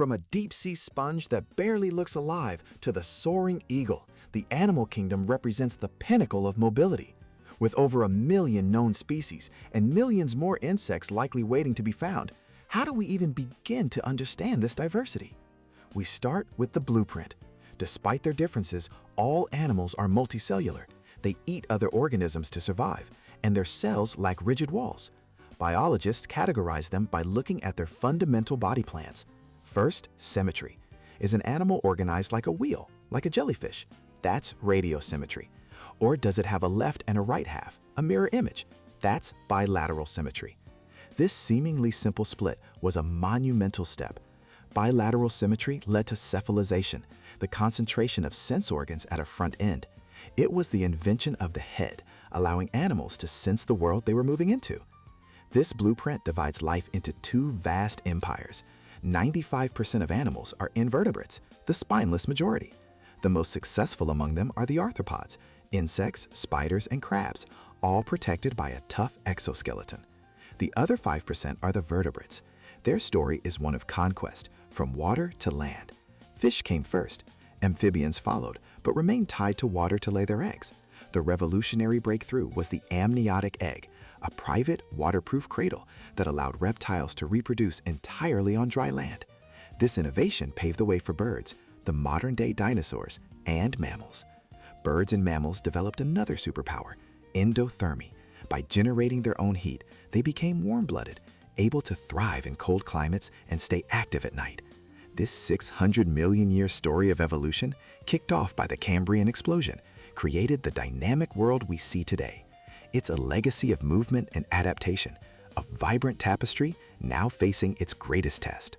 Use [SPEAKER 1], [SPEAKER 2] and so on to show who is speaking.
[SPEAKER 1] From a deep-sea sponge that barely looks alive to the soaring eagle, the animal kingdom represents the pinnacle of mobility. With over 1 million known species and millions more insects likely waiting to be found, how do we even begin to understand this diversity? We start with the blueprint. Despite their differences, all animals are multicellular. They eat other organisms to survive, and their cells lack rigid walls. Biologists categorize them by looking at their fundamental body plans. First, symmetry. Is an animal organized like a wheel, like a jellyfish? That's radiosymmetry. Or does it have a left and a right half, a mirror image? That's bilateral symmetry. This seemingly simple split was a monumental step. Bilateral symmetry led to cephalization, the concentration of sense organs at a front end. It was the invention of the head, allowing animals to sense the world they were moving into. This blueprint divides life into two vast empires. 95% of animals are invertebrates, the spineless majority. The most successful among them are the arthropods, insects, spiders, and crabs, all protected by a tough exoskeleton. The other 5% are the vertebrates. Their story is one of conquest, from water to land. Fish came first, amphibians followed, but remained tied to water to lay their eggs. The revolutionary breakthrough was the amniotic egg, a private, waterproof cradle that allowed reptiles to reproduce entirely on dry land. This innovation paved the way for birds, the modern-day dinosaurs, and mammals. Birds and mammals developed another superpower, endothermy. By generating their own heat, they became warm-blooded, able to thrive in cold climates and stay active at night. This 600 million year story of evolution, kicked off by the Cambrian explosion, created the dynamic world we see today. It's a legacy of movement and adaptation, a vibrant tapestry now facing its greatest test.